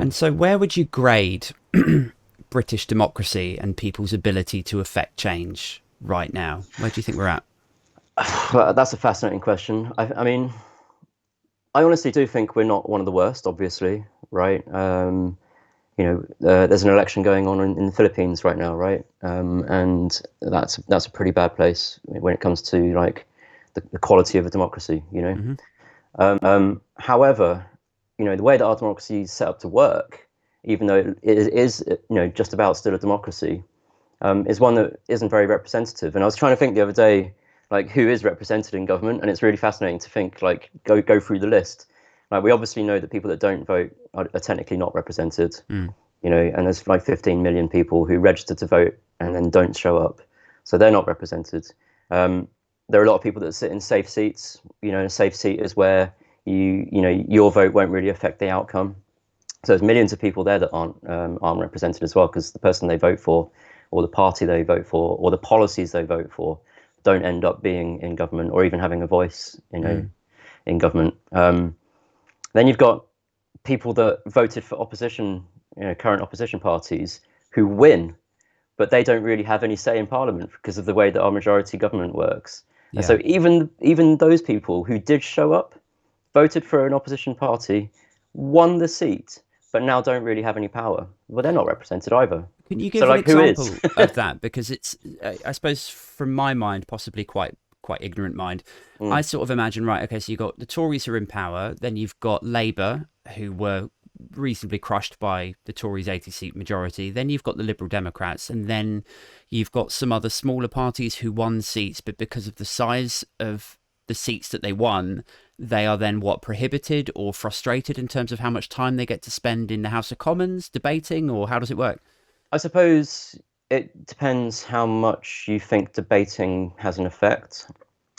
And so where would you grade British democracy and people's ability to affect change right now? Where do you think we're at? Well, that's a fascinating question. I mean, I honestly do think we're not one of the worst, obviously, right? There's an election going on in the Philippines right now, right? And that's a pretty bad place when it comes to like the quality of a democracy, you know. Hmm. However, the way that our democracy is set up to work, even though it is, just about still a democracy, is one that isn't very representative. And I was trying to think the other day, like who is represented in government, and it's really fascinating to think, like go through the list. Like we obviously know that people that don't vote are technically not represented, Mm. and there's like 15 million people who register to vote and then don't show up, so they're not represented. There are a lot of people that sit in safe seats. A safe seat is where your vote won't really affect the outcome. So there's millions of people there that aren't represented as well, because the person they vote for, or the party they vote for, or the policies they vote for, don't end up being in government or even having a voice, Mm. in government. Then you've got people that voted for opposition, current opposition parties who win, but they don't really have any say in parliament because of the way that our majority government works. And Yeah. so even those people who did show up, voted for an opposition party, won the seat, but now don't really have any power. Well, they're not represented either. Can you So, give an like, who is? example of that? Because it's, I suppose, from my mind, possibly quite ignorant mind, I Mm, sort of imagine, right, okay, so you've got the Tories who are in power, then you've got Labour, who were reasonably crushed by the Tories' 80-seat majority, then you've got the Liberal Democrats, and then you've got some other smaller parties who won seats, but because of the size of the seats that they won, they are then what, prohibited or frustrated in terms of how much time they get to spend in the House of Commons debating, or how does it work? I suppose it depends how much you think debating has an effect.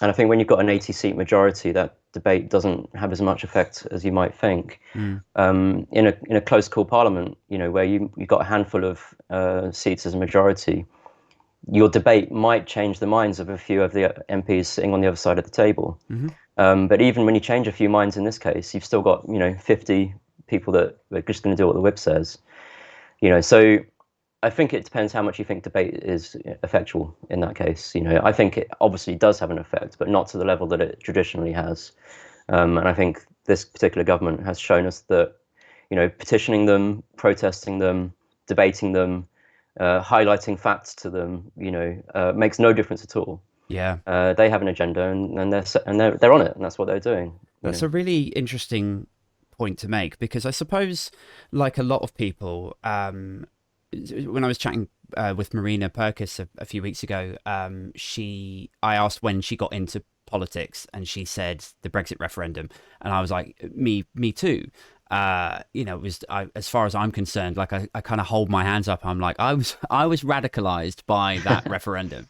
And I think when you've got an 80-seat majority, that debate doesn't have as much effect as you might think. Mm. In a close call parliament, where you've got a handful of seats as a majority, your debate might change the minds of a few of the MPs sitting on the other side of the table. Hmm. But even when you change a few minds in this case, you've still got 50 people that are just going to do what the whip says. So I think it depends how much you think debate is effectual in that case. I think it obviously does have an effect, but not to the level that it traditionally has. And I think this particular government has shown us that, petitioning them, protesting them, debating them, highlighting facts to them, makes no difference at all. Yeah. They have an agenda, and they're on it, and that's what they're doing. That's a really interesting point to make, because I suppose, like a lot of people, when I was chatting with Marina Purkis a few weeks ago, I asked when she got into politics, and she said the Brexit referendum, and I was like, me too. It was as far as I'm concerned, like I kind of hold my hands up. I'm like, I was radicalized by that referendum.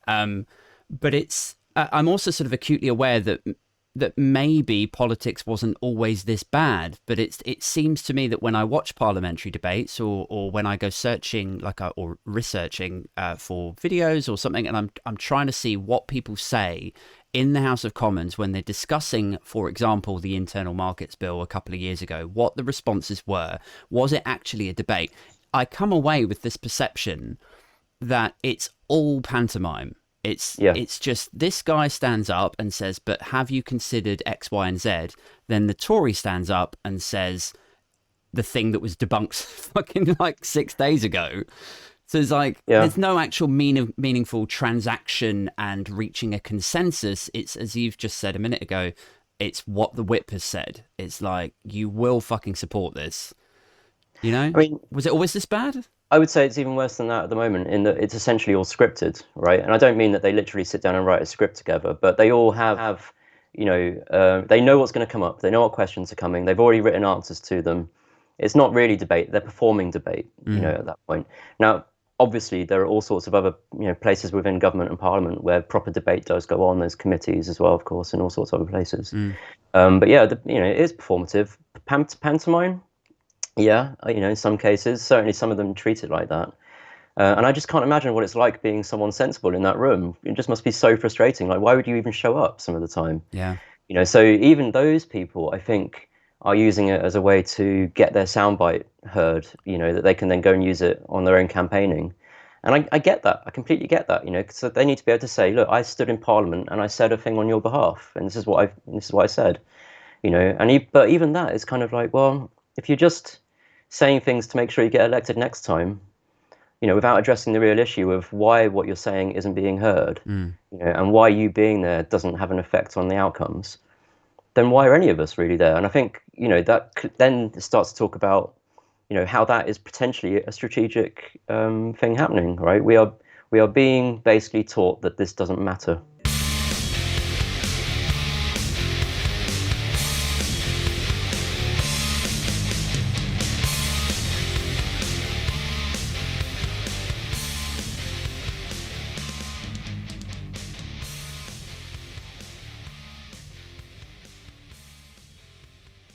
But I'm also sort of acutely aware that maybe politics wasn't always this bad, but it seems to me that when I watch parliamentary debates, or when I go searching or researching for videos or something, and I'm trying to see what people say in the House of Commons when they're discussing, for example, the Internal Markets Bill a couple of years ago, what the responses were. Was it actually a debate? I come away with this perception that it's all pantomime. Yeah, It's just this guy stands up and says, but have you considered X, Y, and Z? Then the Tory stands up and says the thing that was debunked fucking like 6 days ago. So it's like yeah. there's no actual meaningful transaction and reaching a consensus. It's, as you've just said a minute ago, it's what the whip has said. It's like, you will fucking support this. I mean, Was it always this bad? I would say it's even worse than that at the moment, in that it's essentially all scripted, right? And I don't mean that they literally sit down and write a script together, but they all have they know what's going to come up. They know what questions are coming. They've already written answers to them. It's not really debate. They're performing debate, Mm. at that point. Now, obviously, there are all sorts of other, places within government and parliament where proper debate does go on. There's committees as well, of course, in all sorts of other places. Mm. But yeah, it is performative. Pantomime, yeah, in some cases, certainly some of them treat it like that. And I just can't imagine what it's like being someone sensible in that room. It just must be so frustrating. Like, why would you even show up some of the time? Yeah. So even those people, I think, are using it as a way to get their soundbite heard, that they can then go and use it on their own campaigning. And I get that. I completely get that, because they need to be able to say, look, I stood in Parliament and I said a thing on your behalf, and this is what I said, but even that is kind of like, well, if you're just saying things to make sure you get elected next time, without addressing the real issue of why what you're saying isn't being heard, and why you being there doesn't have an effect on the outcomes, then why are any of us really there? And I think, that then starts to talk about, how that is potentially a strategic thing happening, right? We are being basically taught that this doesn't matter.